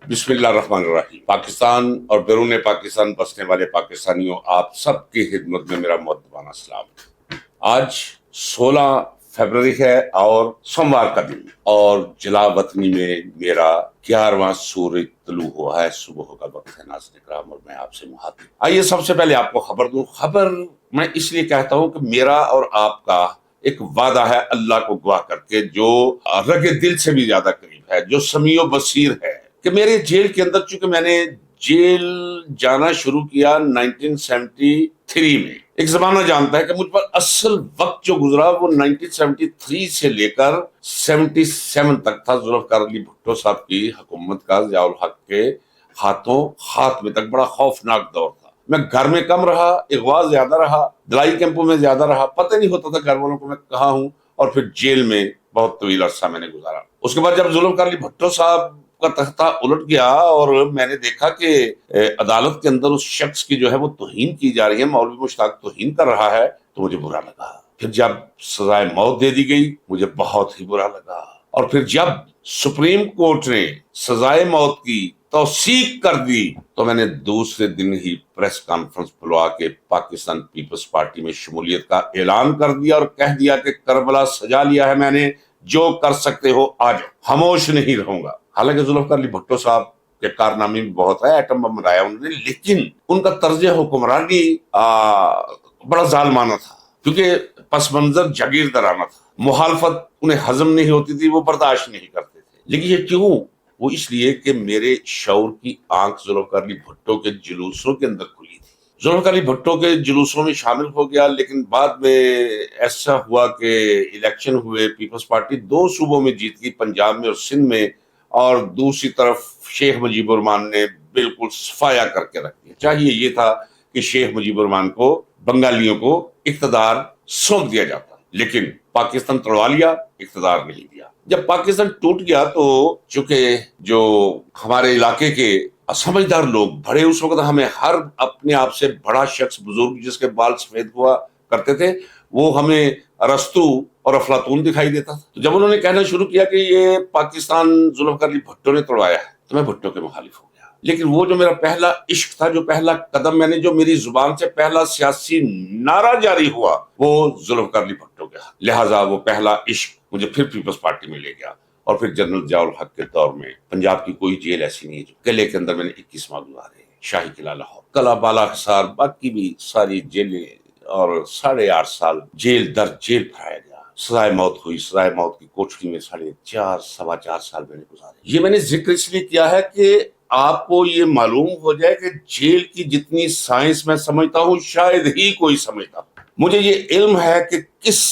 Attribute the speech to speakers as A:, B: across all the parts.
A: بسم اللہ الرحمن الرحیم۔ پاکستان اور بیرون پاکستان بسنے والے پاکستانیوں، آپ سب کی خدمت میں میرا مؤدبانہ سلام۔ آج 16 فروری ہے اور سوموار کا دن، اور جلا وطنی میں میرا 11واں سورج طلوع ہوا ہے۔ صبح کا وقت ہے ناظرین کرام، اور میں آپ سے مخاطب۔ آئیے سب سے پہلے آپ کو خبر دوں۔ خبر میں اس لیے کہتا ہوں کہ میرا اور آپ کا ایک وعدہ ہے اللہ کو گواہ کر کے، جو رگ دل سے بھی زیادہ قریب ہے، جو سمیع و بصیر ہے، کہ میرے جیل کے اندر، چونکہ میں نے جیل جانا شروع کیا 1973 میں، ایک زمانہ جانتا ہے کہ مجھ پر اصل وقت جو گزرا وہ 1973 سے لے کر 77 تک تھا۔ ذوالفقار علی بھٹو صاحب کی حکومت کا ضیاء الحق کے ہاتھوں خاتمے تک بڑا خوفناک دور تھا۔ میں گھر میں کم رہا، اغوا زیادہ رہا، دلائی کیمپوں میں زیادہ رہا، پتہ نہیں ہوتا تھا گھر والوں کو میں کہاں ہوں، اور پھر جیل میں بہت طویل عرصہ میں نے گزارا۔ اس کے بعد جب ذوالفقار علی بھٹو صاحب کا تختہ الٹ گیا اور میں نے دیکھا کہ عدالت کے اندر اس شخص کی جو ہے وہ توہین کی جا رہی ہے، مولوی مشتاق توہین کر رہا ہے، تو مجھے برا لگا۔ پھر جب سزائے موت دے دی گئی، مجھے بہت ہی برا لگا۔ اور پھر جب سپریم کورٹ نے سزائے موت کی توثیق کر دی، تو میں نے دوسرے دن ہی پریس کانفرنس بلوا کے پاکستان پیپلز پارٹی میں شمولیت کا اعلان کر دیا، اور کہہ دیا کہ کربلا سجا لیا ہے میں نے، جو کر سکتے ہو آ جاؤ، خاموش نہیں رہوں گا۔ حالانکہ ذوالفقار علی بھٹو صاحب کے کارنامے بھی بہت ہے، ایٹم بم بنایا انہوں نے، لیکن ان کا طرز حکمرانی بڑا ظالمانہ تھا، کیونکہ پس منظر جاگیردارانہ تھا۔ مخالفت انہیں ہضم نہیں ہوتی تھی، وہ برداشت نہیں کرتے تھے۔ لیکن یہ کیوں؟ وہ اس لیے کہ میرے شعور کی آنکھ ذوالفقار علی بھٹو کے جلوسوں کے اندر کھلی تھی۔ ذوالفقار علی بھٹو کے جلوسوں میں شامل ہو گیا، لیکن بعد میں ایسا ہوا کہ الیکشن ہوئے، پیپلز پارٹی 2 صوبوں میں جیت گئی، پنجاب میں اور سندھ میں، اور دوسری طرف شیخ مجیب الرحمان نے بالکل صفایا کر کے رکھ دیا۔ چاہیے یہ تھا کہ شیخ مجیب الرحمان کو، بنگالیوں کو اقتدار سونپ دیا جاتا، لیکن پاکستان توڑوا لیا، اقتدار نہیں دیا۔ جب پاکستان ٹوٹ گیا تو چونکہ جو ہمارے علاقے کے سمجھدار لوگ بڑے، اس وقت ہمیں ہر اپنے آپ سے بڑا شخص، بزرگ جس کے بال سفید ہوا کرتے تھے، وہ ہمیں ارسطو اور افلاطون دکھائی دیتا تھا۔ تو جب انہوں نے کہنا شروع کیا کہ یہ پاکستان ذوالفقار علی بھٹو نے توڑوایا ہے، تو میں بھٹو کے مخالف ہو گیا۔ لیکن وہ جو میرا پہلا عشق تھا، جو پہلا قدم میں نے، جو میری زبان سے پہلا سیاسی نعرہ جاری ہوا، وہ ذوالفقار علی بھٹو کے ہاتھ، لہٰذا وہ پہلا عشق مجھے پھر پیپلز پارٹی میں لے گیا۔ اور پھر جنرل ضیاء الحق کے دور میں پنجاب کی کوئی جیل ایسی نہیں ہے جو قلعے کے اندر میں نے 21 ماہ گزارے، شاہی قلعہ لاہور، قلعہ بالا حصار، باقی بھی ساری جیلیں، اور 8.5 سال جیل در جیل پھرایا گیا۔ سزائے موت ہوئی، سزائے موت کی کوٹری میں 4.5 سال میں نے گزارے۔ یہ میں نے ذکر اس لیے کیا ہے کہ آپ کو یہ معلوم ہو جائے کہ جیل کی جتنی سائنس میں سمجھتا ہوں، شاید ہی کوئی سمجھتا ہوں۔ مجھے یہ علم ہے کہ کس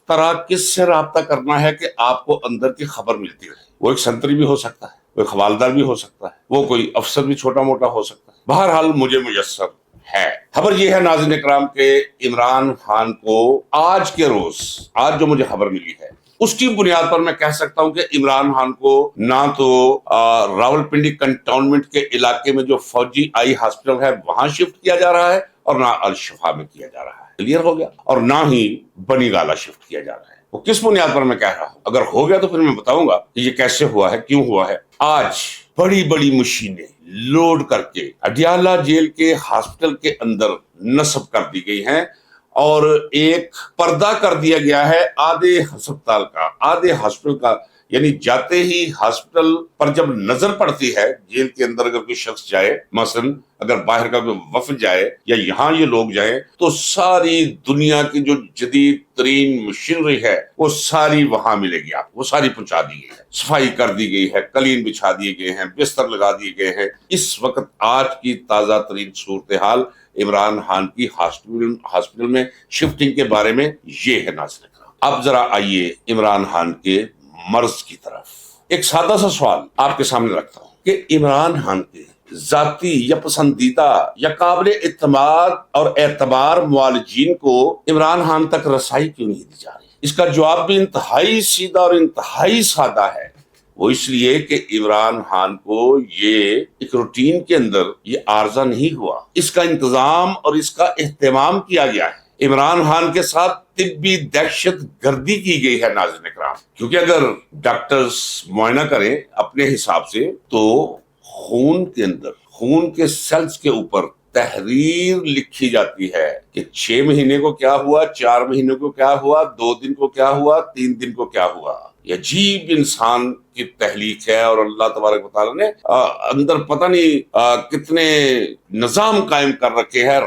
A: طرح کس سے رابطہ کرنا ہے کہ آپ کو اندر کی خبر ملتی رہے۔ وہ ایک سنتری بھی ہو سکتا ہے، کوئی حوالدار بھی ہو سکتا ہے، وہ کوئی افسر بھی چھوٹا موٹا ہو سکتا ہے، بہرحال مجھے میسر ہے۔ خبر یہ ہے ناظرین کرام کہ عمران خان کو آج کے روز، آج جو مجھے خبر ملی ہے، اس کی بنیاد پر میں کہہ سکتا ہوں کہ عمران خان کو نہ تو راولپنڈی کنٹونمنٹ کے علاقے میں جو فوجی آئی ہاسپٹل ہے وہاں شفٹ کیا جا رہا ہے، اور نہ الشفا میں کیا جا رہا ہے، کلیئر ہو گیا، اور نہ ہی بنی گالا شفٹ کیا جا رہا ہے۔ وہ کس بنیاد پر میں کہہ رہا ہوں؟ اگر ہو گیا تو پھر میں بتاؤں گا کہ یہ کیسے ہوا ہے، کیوں ہوا ہے۔ آج بڑی بڑی مشینیں لوڈ کر کے اڈیالہ جیل کے ہاسپٹل کے اندر نصب کر دی گئی ہیں، اور ایک پردہ کر دیا گیا ہے آدھے ہسپتال کا، آدھے ہاسپٹل کا، یعنی جاتے ہی ہاسپٹل پر جب نظر پڑتی ہے، جیل کے اندر اگر کوئی شخص جائے، مثلا اگر باہر کا کوئی وفد جائے یا یہاں یہ لوگ جائیں، تو ساری دنیا کی جو جدید ترین مشینری ہے وہ ساری وہاں ملے گی آپ کو، وہ ساری پہنچا دی گئی ہے، صفائی کر دی گئی ہے، قلین بچھا دیے گئے ہیں، بستر لگا دیے گئے ہیں۔ اس وقت آج کی تازہ ترین صورتحال عمران خان کی ہاسپٹل میں شفٹنگ کے بارے میں یہ ہے ناظرین۔ اب ذرا آئیے عمران خان کے مرض کی طرف۔ ایک سادہ سا سوال آپ کے سامنے رکھتا ہوں کہ عمران خان کے ذاتی یا پسندیدہ یا قابل اعتماد اور اعتبار معالجین کو عمران خان تک رسائی کیوں نہیں دی جا رہی؟ اس کا جواب بھی انتہائی سیدھا اور انتہائی سادہ ہے۔ وہ اس لیے کہ عمران خان کو یہ ایک روٹین کے اندر یہ عارضہ نہیں ہوا، اس کا انتظام اور اس کا اہتمام کیا گیا ہے۔ عمران خان کے ساتھ طبی دہشت گردی کی گئی ہے ناظرین کرام، کیونکہ اگر ڈاکٹرز معائنہ کریں اپنے حساب سے تو خون کے اندر، خون کے سیلز کے اوپر تحریر لکھی جاتی ہے کہ 6 مہینے کو کیا ہوا، 4 مہینے کو کیا ہوا، 2 دن کو کیا ہوا، 3 دن کو کیا ہوا۔ یہ عجیب انسان کی تخلیق ہے، اور اللہ تبارک و تعالیٰ نے اندر پتہ نہیں کتنے نظام قائم کر رکھے ہیں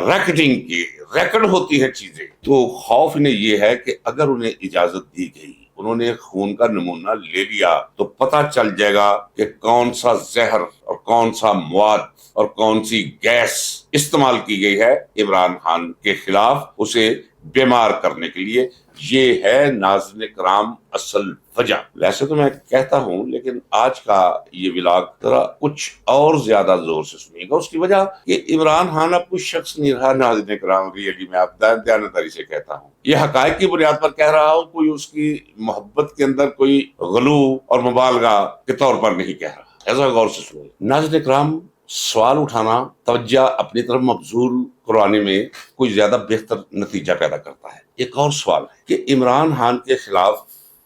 A: ریکارڈنگ کی، ریکارڈ ہوتی ہیں چیزیں۔ تو خوف انہیں یہ ہے کہ اگر انہیں اجازت دی گئی، انہوں نے خون کا نمونہ لے لیا، تو پتہ چل جائے گا کہ کون سا زہر اور کون سا مواد اور کون سی گیس استعمال کی گئی ہے عمران خان کے خلاف اسے بیمار کرنے کے لیے۔ یہ ہے ناظرین کرام اصل وجہ۔ ویسے تو میں کہتا ہوں، لیکن آج کا یہ ولاگ ذرا کچھ اور زیادہ زور سے سنیے گا۔ اس کی وجہ کہ عمران خان اب کوئی شخص نہیں رہا ناظرین کرام، ریئلی میں آپ دیانتداری سے کہتا ہوں، یہ حقائق کی بنیاد پر کہہ رہا ہوں، کوئی اس کی محبت کے اندر کوئی غلو اور مبالغہ کے طور پر نہیں کہہ رہا۔ ایسا غور سے سنیے ناظرین کرام، سوال اٹھانا توجہ اپنی طرف مبذول کروانے میں کوئی زیادہ بہتر نتیجہ پیدا کرتا ہے۔ ایک اور سوال ہے کہ عمران خان کے خلاف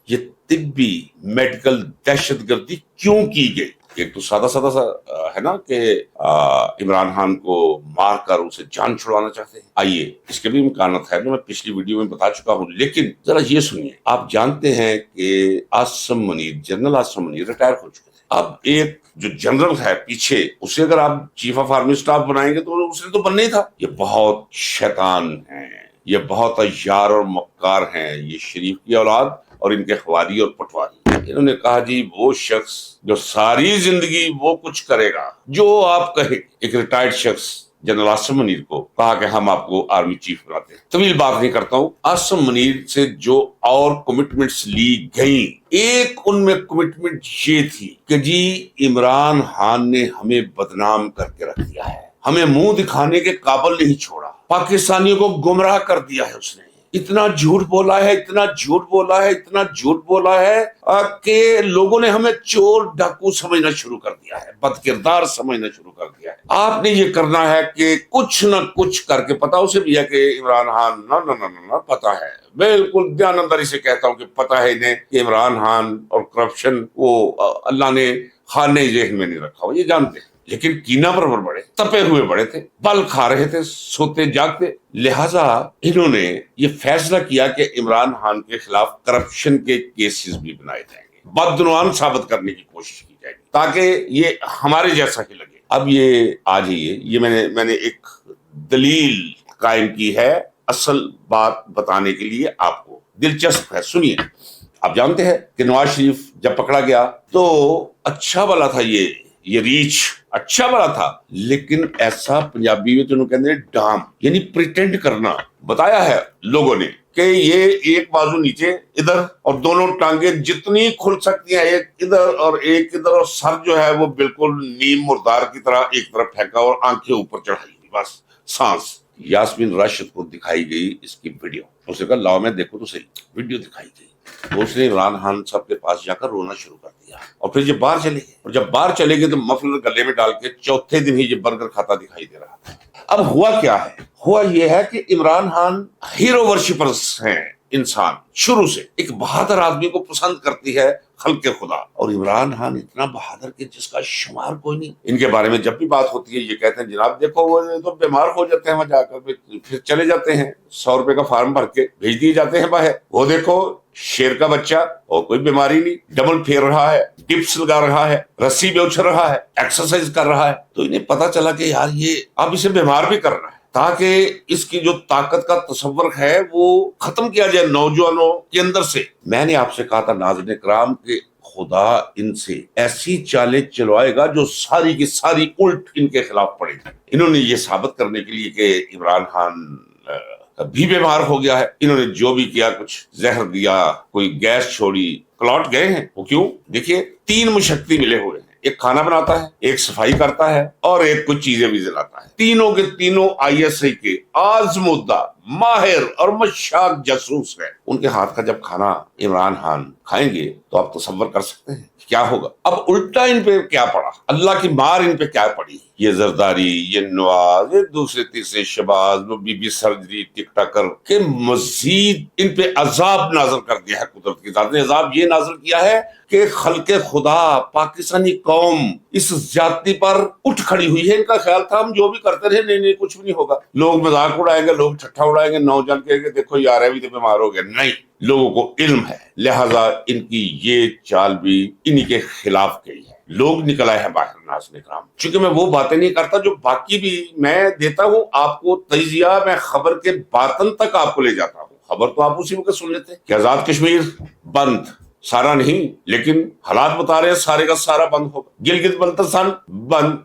A: یہ طبی میڈیکل دہشت گردی کیوں کی گئی؟ ایک تو سادہ سا ہے نا کہ عمران خان کو مار کر اسے جان چھڑوانا چاہتے ہیں۔ آئیے، اس کے بھی امکانات ہے، میں پچھلی ویڈیو میں بتا چکا ہوں، لیکن ذرا یہ سنیے۔ آپ جانتے ہیں کہ عاصم منیر، جنرل عاصم منیر ریٹائر ہو چکے تھے۔ اب ایک جو جنرل ہے پیچھے، اسے اگر آپ چیف آف آرمی اسٹاف بنائیں گے تو اس نے تو بننا ہی تھا۔ یہ بہت شیطان ہیں، یہ بہت عیار اور مکار ہیں، یہ شریف کی اولاد اور ان کے خواری اور پٹواری۔ انہوں نے کہا جی وہ شخص جو ساری زندگی وہ کچھ کرے گا جو آپ کہیں۔ ایک ریٹائرڈ شخص جنرل عاصم منیر کو کہا کہ ہم آپ کو آرمی چیف بناتے ہیں۔ طویل بات نہیں کرتا ہوں، عاصم منیر سے جو اور کمٹمنٹس لی گئیں، ایک ان میں کمٹمنٹ یہ تھی کہ جی عمران خان نے ہمیں بدنام کر کے رکھ دیا ہے، ہمیں منہ دکھانے کے قابل نہیں چھوڑا، پاکستانیوں کو گمراہ کر دیا ہے اس نے، اتنا جھوٹ بولا ہے، اتنا جھوٹ بولا ہے، اتنا جھوٹ بولا ہے کہ لوگوں نے ہمیں چور ڈاکو سمجھنا شروع کر دیا ہے، بد کردار سمجھنا شروع کر دیا ہے۔ آپ نے یہ کرنا ہے کہ کچھ نہ کچھ کر کے، پتا اسے بھی ہے کہ عمران خان نہ پتا ہے، بالکل دیانتداری سے کہتا ہوں کہ پتا ہے انہیں کہ عمران خان اور کرپشن وہ اللہ نے خانے ذہن میں نہیں رکھا، وہ یہ جانتے ہیں، لیکن کینہ پر بڑے تپے ہوئے بڑے تھے، بل کھا رہے تھے، سوتے جاگتے، لہٰذا انہوں نے یہ فیصلہ کیا کہ عمران خان کے خلاف کرپشن کے کیسز بھی بنائے جائیں گے، بدعنوان ثابت کرنے کی کوشش کی جائے گی تاکہ یہ ہمارے جیسا ہی لگے۔ اب یہ آ جائیے، یہ میں نے ایک دلیل قائم کی ہے اصل بات بتانے کے لیے، آپ کو دلچسپ ہے، سنیے۔ آپ جانتے ہیں کہ نواز شریف جب پکڑا گیا تو اچھا والا تھا، یہ ریچ اچھا بڑا تھا، لیکن ایسا پنجابی میں تو کہتے ہیں ڈام، یعنی پریٹینڈ کرنا، بتایا ہے لوگوں نے کہ یہ ایک بازو نیچے ادھر اور دونوں ٹانگیں جتنی کھل سکتی ہیں ایک ادھر اور ایک ادھر، اور سر جو ہے وہ بالکل نیم مردار کی طرح ایک طرف پھینکا اور آنکھیں اوپر چڑھائی، بس سانس۔ یاسمین راشد کو دکھائی گئی اس کی ویڈیو، اسے کہا لاؤ میں دیکھو تو صحیح، ویڈیو دکھائی گئی تو اس نے عمران خان صاحب کے پاس جا کر رونا شروع کر دیا، اور پھر یہ باہر چلے گئے، اور جب باہر چلے گئے تو مفلر گلے میں ڈال کے چوتھے دن ہی یہ برگر کھاتا دکھائی دے رہا تھا۔ اب ہوا کیا ہے؟ ہوا یہ ہے کہ عمران خان ہیرو ورشپرز ہیں، انسان شروع سے ایک بہادر آدمی کو پسند کرتی ہے خلق خدا، اور عمران خان اتنا بہادر کہ جس کا شمار کوئی نہیں۔ ان کے بارے میں جب بھی بات ہوتی ہے یہ کہتے ہیں جناب دیکھو وہ تو بیمار ہو جاتے ہیں وہاں جا کر، پھر چلے جاتے ہیں، 100 روپے کا فارم بھر کے بھیج دیے جاتے ہیں باہر، وہ دیکھو شیر کا بچہ، اور کوئی بیماری نہیں، ڈبل پھیر رہا ہے، ٹپس لگا رہا ہے، رسی بھی اچھل رہا ہے، ایکسرسائز کر رہا ہے۔ تو انہیں پتا چلا کہ یار یہ اب اسے بیمار بھی کر رہا ہے، تاکہ اس کی جو طاقت کا تصور ہے وہ ختم کیا جائے نوجوانوں کے اندر سے۔ میں نے آپ سے کہا تھا ناظرین کرام کہ خدا ان سے ایسی چالیں چلوائے گا جو ساری کی ساری الٹ ان کے خلاف پڑے گی۔ انہوں نے یہ ثابت کرنے کے لیے کہ عمران خان بھی بیمار ہو گیا ہے، انہوں نے جو بھی کیا، کچھ زہر دیا، کوئی گیس چھوڑی، کلاٹ گئے ہیں۔ وہ کیوں؟ دیکھیے 3 مشقتی ملے ہوئے ہیں، ایک کھانا بناتا ہے، ایک صفائی کرتا ہے، اور ایک کچھ چیزیں بھی جلاتا ہے۔ تینوں کے تینوں ISI کے آزمودہ، ماہر اور مشاق جاسوس ہیں۔ ان کے ہاتھ کا جب کھانا عمران خان کھائیں گے تو آپ تصور کر سکتے ہیں کیا ہوگا. اب الٹا ان پہ کیا پڑا, اللہ کی مار ان پہ کیا پڑی. یہ زرداری, یہ نواز, یہ دوسرے تیسرے شباز, وہ بی بی سرجری, ٹک ٹاکر کے مزید ان پہ عذاب نازل کر دیا ہے قدرت کی ذات نے. عذاب یہ نازل کیا ہے کہ خلق خدا, پاکستانی قوم اس زیادتی پر اٹھ کھڑی ہوئی ہے. ان کا خیال تھا ہم جو بھی کرتے رہے, نہیں نہیں کچھ بھی نہیں ہوگا, لوگ مذاق اڑائیں گے, لوگ ٹھٹھا اڑائیں گے, نوجوان کہیں گے دیکھو یار ابھی تو بیمار ہو گیا. نہیں, لوگوں کو علم ہے, لہذا ان کی یہ چال بھی انہی کے خلاف گئی ہے. لوگ نکل آئے ہیں باہر ناظرین کرام. چونکہ میں وہ باتیں نہیں کرتا جو باقی بھی میں دیتا ہوں آپ کو تجزیہ, میں خبر کے باطن تک آپ کو لے جاتا ہوں. خبر تو آپ اسی وقت سن لیتے کہ آزاد کشمیر بند, سارا نہیں لیکن حالات بتا رہے ہیں سارے کا سارا بند ہوگا. گلگت بلتستان بند,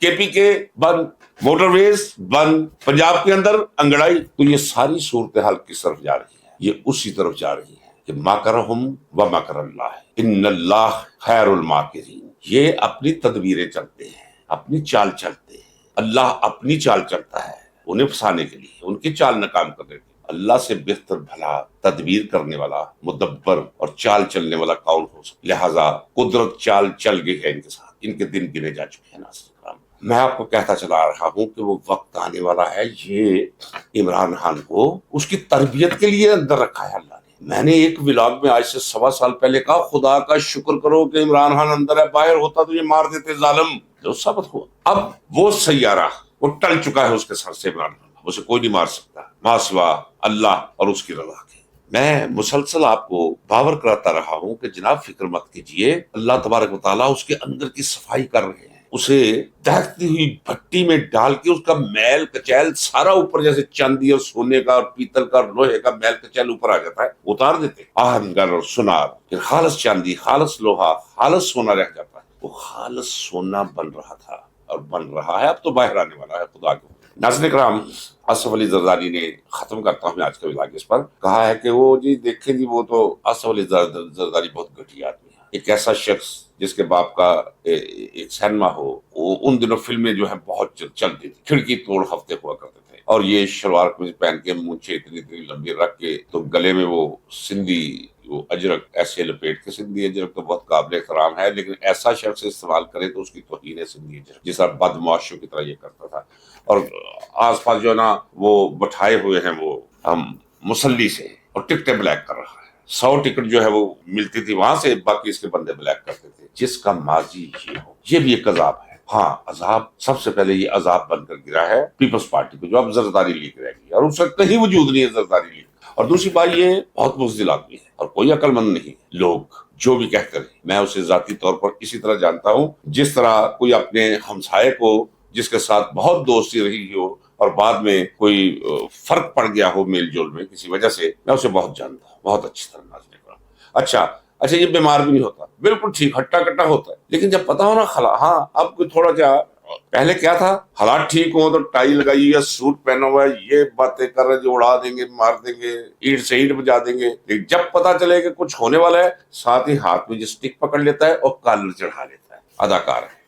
A: کے پی کے بند, موٹر ویز بند, پنجاب کے اندر انگڑائی. تو یہ ساری صورتحال کس طرف جا رہی ہے؟ یہ اسی طرف جا رہی ہے کہ ماکرہم و مکر اللہ, ان اللہ خیر الماکرین. یہ اپنی تدبیریں چلتے ہیں, اپنی چال چلتے ہیں. اللہ اپنی چال چلتا ہے انہیں پھنسانے کے لیے, ان کی چال ناکام کرنے کے لیے. اللہ سے بہتر بھلا تدبیر کرنے والا, مدبر اور چال چلنے والا کون ہو سکتا؟ لہذا قدرت چال چل گئی ہے ان کے ساتھ, ان کے دن گنے جا چکے ہیں. ناصر کرام, میں آپ کو کہتا چلا رہا ہوں کہ وہ وقت آنے والا ہے. یہ عمران خان کو اس کی تربیت کے لیے اندر رکھا ہے اللہ نے. میں نے ایک ولاگ میں آج سے 1.25 سال پہلے کہا خدا کا شکر کرو کہ عمران خان اندر ہے, باہر ہوتا تو یہ مار دیتے ظالم. جو ثابت ہوا, اب وہ سیارہ وہ ٹل چکا ہے اس کے سر سے. عمران خان اسے کوئی نہیں مار سکتا ما سوا اللہ اور اس کی رضا کے. میں مسلسل آپ کو باور کراتا رہا ہوں کہ جناب فکر مت کیجئے, اللہ تبارک و تعالیٰ اس کے اندر کی صفائی کر رہے ہیں. اسے دہکتی ہوئی بھٹی میں ڈال کے اس کا میل کچیل سارا اوپر, جیسے چاندی اور سونے کا اور پیتل کا اور لوہے کا میل کچیل اوپر آ جاتا ہے, اتار دیتے. آہنگر اور سنار, پھر خالص چاندی, خالص لوہا, خالص سونا رہ جاتا ہے. وہ خالص سونا بن رہا تھا اور بن رہا ہے, اب تو باہر آنے والا ہے خدا کے. ناظرین کرام, آصف علی زرداری نے, ختم کرتا ہوں میں آج کا ولاگ اس پر, کہا ہے کہ وہ جی دیکھیں جی وہ تو آصف علی زرداری بہت گھٹیا آدمی ہے. ایک ایسا شخص جس کے باپ کا ایک سینما ہو, وہ ان دنوں فلمیں جو ہیں بہت چلتی تھی, کھڑکی توڑ ہفتے ہوا کرتے تھے, اور یہ شلوار قمیض پہن کے مونچھیں اتنی اتنی لمبی رکھ کے, تو گلے میں وہ سندھی وہ اجرک ایسے لپیٹ کے. سندھی اجرک تو بہت قابل احترام ہے, لیکن ایسا شخص استعمال کرے تو اس کی توہین ہے سندھی اجرک, جس طرح بدمعاشوں کی طرح یہ کرتا تھا. اور آس پاس جو نا وہ بٹھائے ہوئے ہیں وہ ہم مسلی سے, اور ٹکٹیں بلیک کر رہا ہے. 100 ٹکٹ جو ہے وہ ملتی تھی وہاں سے, باقی اس کے بندے بلیک کرتے تھے. جس کا ماضی یہ ہو, یہ بھی ایک عذاب ہے. ہاں عذاب, سب سے پہلے یہ عذاب بن کر گرا ہے پیپلز پارٹی پہ, جو اب زرداری لیگ رہ گئی, اور اس کا کہیں وجود نہیں ہے زرداری لیگ. اور دوسری بات, یہ بہت بزدل آدمی ہے اور کوئی عقل مند نہیں. لوگ جو بھی کہتے رہے, میں اسے ذاتی طور پر اسی طرح جانتا ہوں جس طرح کوئی اپنے ہمسائے کو جس کے ساتھ بہت دوستی رہی ہو اور بعد میں کوئی فرق پڑ گیا ہو میل جول میں کسی وجہ سے, میں اسے بہت جانتا ہوں, بہت اچھی طرح. ناظرین کرام, اچھا یہ بیمار بھی نہیں ہوتا, بالکل ٹھیک, ہٹا کٹا ہوتا ہے, لیکن جب پتا ہو نا ہاں اب کوئی تھوڑا کیا, پہلے کیا تھا, حالات ٹھیک ہوں تو ٹائی لگائی ہے, سوٹ پہنا ہوا ہے, یہ باتیں کر رہے جو اڑا دیں گے, مار دیں گے, اینٹ سے اینٹ بجا دیں گے. لیکن جب پتا چلے کہ کچھ ہونے والا ہے, ساتھ ہی ہاتھ میں جو سٹک پکڑ لیتا ہے اور کالر چڑھا لیتا ہے. اداکار ہے.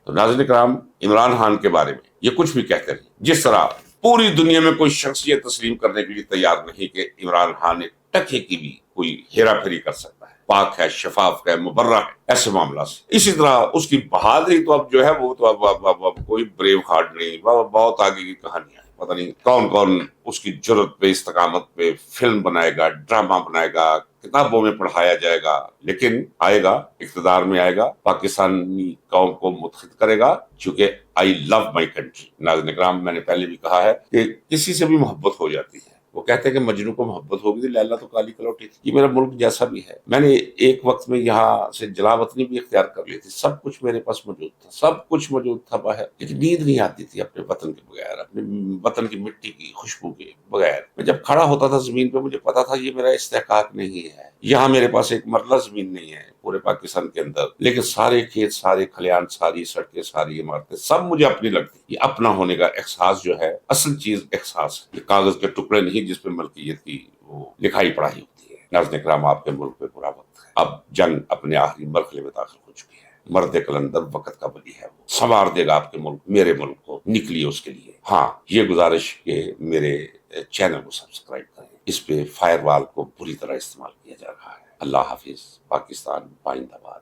A: تو ناظرین کرام, عمران خان کے بارے میں یہ کچھ بھی کہتے رہے, جس طرح پوری دنیا میں کوئی شخص یہ تسلیم کرنے کے لیے تیار نہیں کہ عمران خان ایک ٹکے کی بھی کوئی ہیرا پھیری کر سکتا ہے, پاک ہے, شفاف ہے, مبرہ ہے, ایسے معاملات سے. اسی طرح اس کی بہادری تو اب جو ہے وہ تو اب کوئی بریو ہارٹ نہیں, بہت آگے کی کہانی ہے. پتہ نہیں کون کون اس کی جرت پہ, استقامت پہ فلم بنائے گا, ڈرامہ بنائے گا, کتابوں میں پڑھایا جائے گا, لیکن آئے گا, اقتدار میں آئے گا, پاکستانی قوم کو متحد کرے گا. چونکہ آئی لو مائی کنٹری. ناظرین کرام, میں نے پہلے بھی کہا ہے کہ کسی سے بھی محبت ہو جاتی ہے. وہ کہتے ہیں کہ مجنوں کو محبت ہوگی, لیلا تو کالی کلوٹی تھی. یہ میرا ملک جیسا بھی ہے. میں نے ایک وقت میں یہاں سے جلا وطنی بھی اختیار کر لی تھی, سب کچھ میرے پاس موجود تھا, سب کچھ موجود تھا باہر, لیکن نیند نہیں آتی تھی اپنے وطن کے بغیر, اپنے وطن کی مٹی کی خوشبو کے بغیر. میں جب کھڑا ہوتا تھا زمین پہ, مجھے پتا تھا یہ میرا استحقاق نہیں ہے. یہاں میرے پاس ایک مرلہ زمین نہیں ہے پورے پاکستان کے اندر, لیکن سارے کھیت, سارے کھلیان, ساری سڑکیں, ساری عمارتیں سب مجھے اپنی لگتی. یہ اپنا ہونے کا احساس جو ہے, اصل چیز احساس ہے. یہ کاغذ کے ٹکڑے نہیں جس پہ ملکیت کی وہ لکھائی پڑھائی ہوتی ہے. ناظرین کرام, آپ کے ملک پہ برا وقت ہے. اب جنگ اپنے آخری مرحلے میں داخل ہو چکی ہے. مرد کلندر وقت کا بلی ہے, وہ سنوار دے گا آپ کے ملک, میرے ملک کو. نکلیے اس کے لیے. ہاں, یہ گزارش کہ میرے چینل کو سبسکرائب کریں. اس پہ فائر وال کو بری طرح استعمال کیا جا رہا ہے. اللہ حافظ. پاکستان پائندہ باد.